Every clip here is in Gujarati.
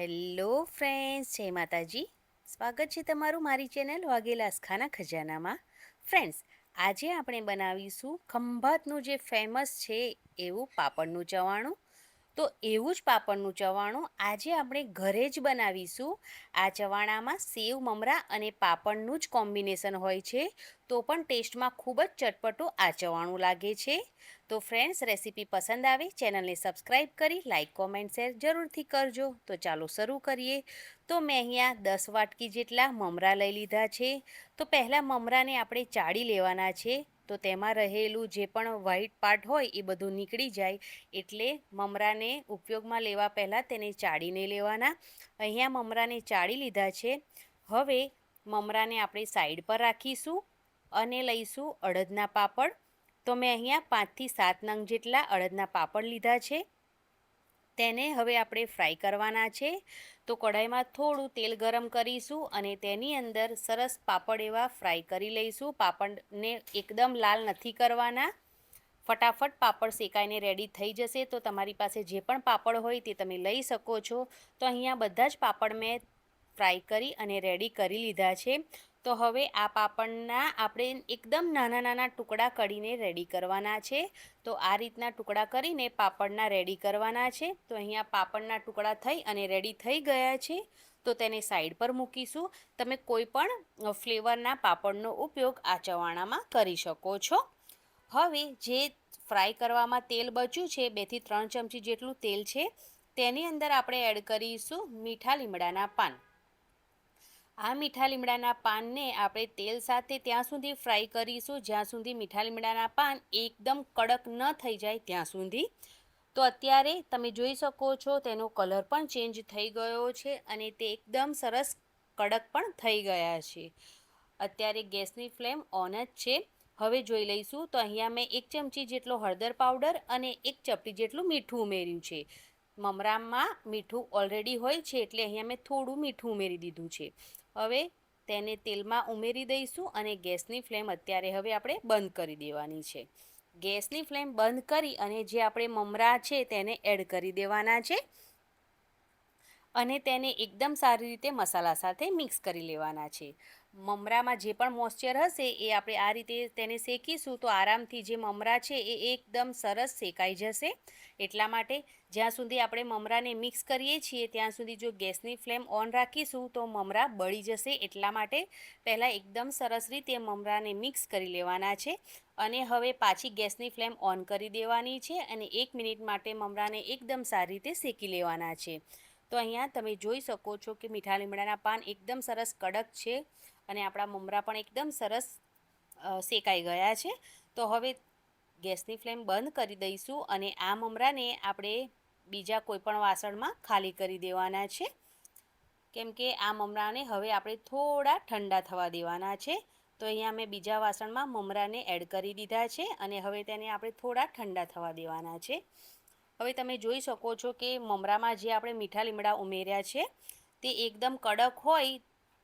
હેલો ફ્રેન્ડ્સ, જય માતાજી. સ્વાગત છે તમારું મારી ચેનલ વાઘેલાસ ખાના ખજાનામાં. ફ્રેન્ડ્સ, આજે આપણે બનાવીશું ખંભાતનું જે ફેમસ છે એવું પાપડનું ચવાણું. તો એવું જ પાપડનું ચવાણું આજે આપણે ઘરે જ બનાવીશું. આ ચવાણામાં સેવ મમરા અને પાપડનું જ કોમ્બિનેશન હોય છે, તો પણ ટેસ્ટમાં ખૂબ જ ચટપટું આ ચવાણું લાગે છે. તો ફ્રેન્ડ્સ, રેસીપી પસંદ આવે ચેનલને સબસ્ક્રાઈબ કરી લાઇક કોમેન્ટ શેર જરૂરથી કરજો. તો ચાલો શરૂ કરીએ. તો મેં અહીંયા 10 વાટકી જેટલા મમરા લઈ લીધા છે. તો પહેલાં મમરાને આપણે ચાળી લેવાના છે, તો તેમાં રહેલું જે પણ વ્હાઈટ પાર્ટ હોય એ બધું નીકળી જાય, એટલે મમરાને ઉપયોગમાં લેવા પહેલાં તેને ચાળીને લેવાના. અહીંયા મમરાને ચાળી લીધા છે. હવે મમરાને આપણે સાઈડ પર રાખીશું અને લઈશું અડદના પાપડ. તો મેં અહીંયા 5 થી 7 નંગ જેટલા અડદના પાપડ લીધા છે. તેને હવે આપણે ફ્રાય કરવાના છે. તો કઢાઈમાં થોડું તેલ ગરમ કરીશું અને તેની અંદર સરસ પાપડ એવા ફ્રાય કરી લઈશું. પાપડને એકદમ લાલ નથી કરવાના. ફટાફટ પાપડ શેકાઈને રેડી થઈ જશે. તો તમારી પાસે જે પણ પાપડ હોય તે તમે લઈ શકો છો. તો અહીંયા બધા જ પાપડ મેં ફ્રાય કરી અને રેડી કરી લીધા છે. તો હવે આ પાપડના આપણે એકદમ નાના નાના ટુકડા કરીને રેડી કરવાના છે. તો આ રીતના ટુકડા કરીને પાપડના રેડી કરવાના છે. તો અહીંયા પાપડના ટુકડા થઈ અને રેડી થઈ ગયા છે. તો તેને સાઈડ પર મૂકીશું. તમે કોઈ પણ ફ્લેવરના પાપડનો ઉપયોગ આ ચવાણામાં કરી શકો છો. હવે જે ફ્રાય કરવામાં તેલ બચ્યું છે, 2 થી 3 ચમચી જેટલું તેલ છે, તેની અંદર આપણે એડ કરીશું મીઠા લીમડાના પાન. આ મીઠા લીમડાના પાનને આપણે તેલ સાથે ત્યાં સુધી ફ્રાય કરીશું જ્યાં સુધી મીઠા લીમડાના પાન એકદમ કડક ન થઈ જાય ત્યાં સુધી. તો અત્યારે તમે જોઈ શકો છો તેનો કલર પણ ચેન્જ થઈ ગયો છે અને તે એકદમ સરસ કડક પણ થઈ ગયા છે. અત્યારે ગેસની ફ્લેમ ઓન જ છે. હવે જોઈ લઈશું. તો અહીંયા મેં 1 ચમચી જેટલો હળદર પાવડર અને 1 ચપટી જેટલું મીઠું ઉમેર્યું છે. મમરામાં મીઠું ઓલરેડી હોય છે એટલે અહીંયા મેં થોડું મીઠું ઉમેરી દીધું છે. હવે તેને તેલમાં ઉમેરી દઈશું અને ગેસની ફ્લેમ અત્યારે હવે આપણે બંધ કરી દેવાની છે. ગેસની ફ્લેમ બંધ કરી અને જે આપણે મમરા છે તેને એડ કરી દેવાના છે અને તેને એકદમ સારી રીતે મસાલા સાથે મિક્સ કરી લેવાના છે. મમરામાં જે પણ મોઇસ્ચર હશે એ આપણે આ રીતે તેને શેકીશું તો આરામથી જે મમરા છે એ એકદમ સરસ શેકાઈ જશે. એટલા માટે જ્યાં સુધી આપણે મમરાને મિક્સ કરીએ છીએ ત્યાં સુધી જો ગેસની ફ્લેમ ઓન રાખીશું તો મમરા બળી જશે. એટલા માટે પહેલાં એકદમ સરસ રીતે મમરાને મિક્સ કરી લેવાના છે અને હવે પાછી ગેસની ફ્લેમ ઓન કરી દેવાની છે અને 1 મિનિટ માટે મમરાને એકદમ સારી રીતે શેકી લેવાના છે. તો અહીંયા તમે જોઈ શકો છો કે મીઠા લીમડાના પાન એકદમ સરસ કડક છે અને આપણા મમરા પણ એકદમ સરસ શેકાઈ ગયા છે. તો હવે ગેસની ફ્લેમ બંધ કરી દઈશું અને આ મમરાને આપણે બીજા કોઈપણ વાસણમાં ખાલી કરી દેવાના છે, કેમ કે આ મમરાને હવે આપણે થોડા ઠંડા થવા દેવાના છે. તો અહીંયા મેં બીજા વાસણમાં મમરાને એડ કરી દીધા છે અને હવે તેને આપણે થોડા ઠંડા થવા દેવાના છે. હવે તમે જોઈ શકો છો કે મમરામાં જે આપણે મીઠા લીમડા ઉમેર્યા છે તે એકદમ કડક હોય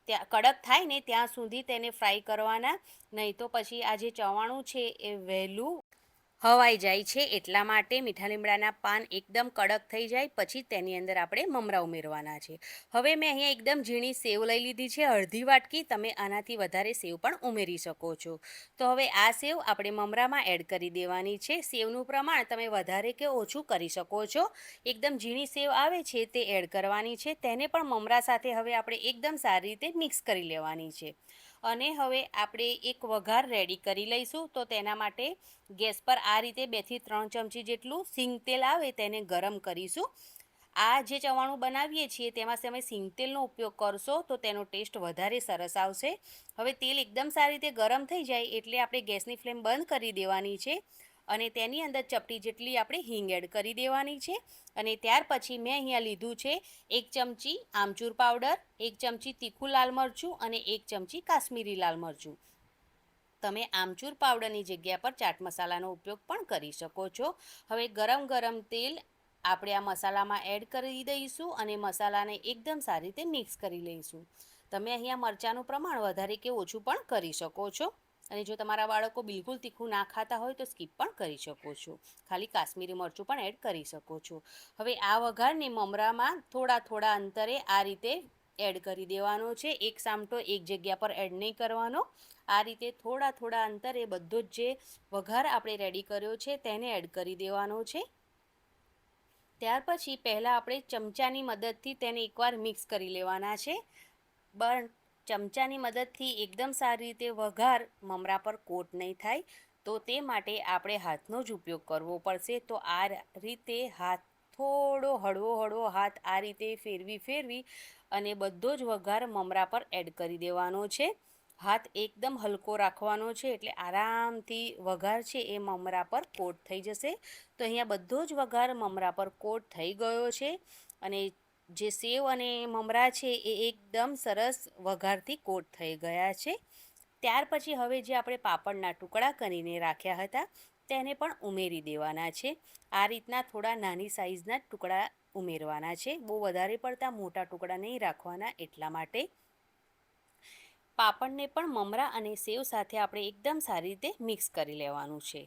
કડક થાય ને ત્યાં સુધી તેને ફ્રાય કરવાના, નહીં તો પછી આ જે ચવાણું છે એ વહેલું હવાઈ જાય છે. એટલા માટે મીઠા લીમડાના પાન એકદમ કડક થઈ જાય પછી તેની અંદર આપણે મમરા ઉમેરવાના છે. હવે મેં અહીંયા એકદમ ઝીણી સેવ લઈ લીધી છે, અડધી વાટકી. તમે આનાથી વધારે સેવ પણ ઉમેરી શકો છો. તો હવે આ સેવ આપણે મમરામાં એડ કરી દેવાની છે. સેવનું પ્રમાણ તમે વધારે કે ઓછું કરી શકો છો. એકદમ ઝીણી સેવ આવે છે તે એડ કરવાની છે. તેને પણ મમરા સાથે હવે આપણે એકદમ સારી રીતે મિક્સ કરી લેવાની છે અને હવે આપણે એક વઘાર રેડી કરી લઈશું. તો તેના માટે ગેસ પર આ રીતે 2 થી 3 ચમચી જેટલું સિંગ તેલ આવે તેને ગરમ કરીશું. આ જે ચવાણું બનાવીએ છીએ તેમાં તમે સિંગ તેલનો ઉપયોગ કરશો તો તેનો ટેસ્ટ વધારે સરસ આવશે. હવે તેલ એકદમ સારી રીતે ગરમ થઈ જાય એટલે આપણે ગેસની ફ્લેમ બંધ કરી દેવાની છે અને તેની અંદર ચપટી જેટલી આપણે હિંગ એડ કરી દેવાની છે અને ત્યાર પછી મેં અહીંયા લીધું છે 1 ચમચી આમચૂર પાવડર, 1 ચમચી તીખું લાલ મરચું અને 1 ચમચી કાશ્મીરી લાલ મરચું. તમે આમચૂર પાવડરની જગ્યા પર ચાટ મસાલાનો ઉપયોગ પણ કરી શકો છો. હવે ગરમ ગરમ તેલ આપણે આ મસાલામાં એડ કરી દઈશું અને મસાલાને એકદમ સારી રીતે મિક્સ કરી લઈશું. તમે અહીંયા મરચાંનું પ્રમાણ વધારે કે ઓછું પણ કરી શકો છો. અને જો તમારા બાળકો બિલકુલ તીખું ના ખાતા હોય તો સ્કીપ પણ કરી શકો છો. ખાલી કાશ્મીરી મરચું પણ એડ કરી શકો છો. હવે આ વઘારને મમરામાં થોડા થોડા અંતરે આ રીતે એડ કરી દેવાનો છે. એક સામટો એક જગ્યા પર એડ નહીં કરવાનો. આ રીતે થોડા થોડા અંતરે બધો જ જે વઘાર આપણે રેડી કર્યો છે તેને એડ કરી દેવાનો છે. ત્યાર પછી પહેલાં આપણે ચમચાની મદદથી તેને એકવાર મિક્સ કરી લેવાના છે. ચમચાની મદદથી એકદમ સારી રીતે વઘાર મમરા પર કોટ નહીં થાય, તો તે માટે આપણે હાથનો જ ઉપયોગ કરવો પડશે. તો આ રીતે હાથ થોડો હળવો હળવો હાથ આ રીતે ફેરવી અને બધો જ વઘાર મમરા પર એડ કરી દેવાનો છે. હાથ એકદમ હલકો રાખવાનો છે, એટલે આરામથી વઘાર છે એ મમરા પર કોટ થઈ જશે. તો અહીંયા બધો જ વઘાર મમરા પર કોટ થઈ ગયો છે અને જે સેવ અને મમરા છે એ એકદમ સરસ વઘારથી કોટ થઈ ગયા છે. ત્યાર પછી હવે જે આપણે પાપડના ટુકડા કરીને રાખ્યા હતા તેને પણ ઉમેરી દેવાના છે. આ રીતના થોડા નાની સાઇઝના ટુકડા ઉમેરવાના છે. બહુ વધારે પડતા મોટા ટુકડા નહીં રાખવાના, એટલા માટે. પાપડને પણ મમરા અને સેવ સાથે આપણે એકદમ સારી રીતે મિક્સ કરી લેવાનું છે.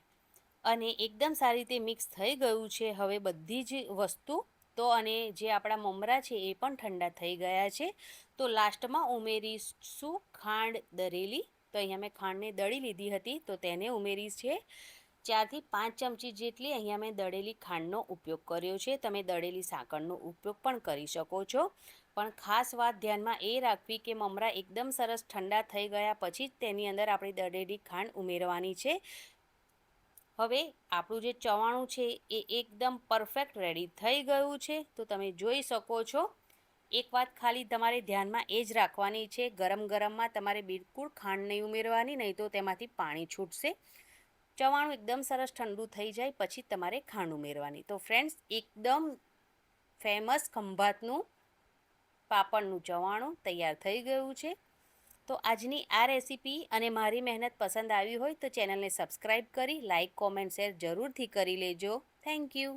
અને એકદમ સારી રીતે મિક્સ થઈ ગયું છે. હવે બધી જ વસ્તુ તો અને જે આપણા મમરા છે એ પણ ઠંડા થઈ ગયા છે. તો લાસ્ટમાં ઉમેરીશું ખાંડ દળેલી. તો અહીંયા મેં ખાંડને દળી લીધી હતી, તો તેને ઉમેરી છે. 4 થી 5 ચમચી જેટલી અહીંયા મેં દળેલી ખાંડનો ઉપયોગ કર્યો છે. તમે દળેલી સાકરનો ઉપયોગ પણ કરી શકો છો. પણ ખાસ વાત ધ્યાનમાં એ રાખવી કે મમરા એકદમ સરસ ઠંડા થઈ ગયા પછી જ તેની અંદર આપણે દળેલી ખાંડ ઉમેરવાની છે. હવે આપણું જે ચવાણું છે એ એકદમ પરફેક્ટ રેડી થઈ ગયું છે. તો તમે જોઈ શકો છો. એક વાત ખાલી તમારે ધ્યાનમાં એ જ રાખવાની છે, ગરમ ગરમમાં તમારે બિલકુલ ખાંડ નહીં ઉમેરવાની, નહીં તો તેમાંથી પાણી છૂટશે. ચવાણું એકદમ સરસ ઠંડુ થઈ જાય પછી તમારે ખાંડ ઉમેરવાની. તો ફ્રેન્ડ્સ, એકદમ ફેમસ ખંભાતનું પાપડનું ચવાણું તૈયાર થઈ ગયું છે. તો આજની આ રેસીપી અને મારી મહેનત પસંદ આવી હોય તો ચેનલને સબસ્ક્રાઈબ કરી લાઇક, કોમેન્ટ, શેર જરૂરથી કરી લેજો. Thank you.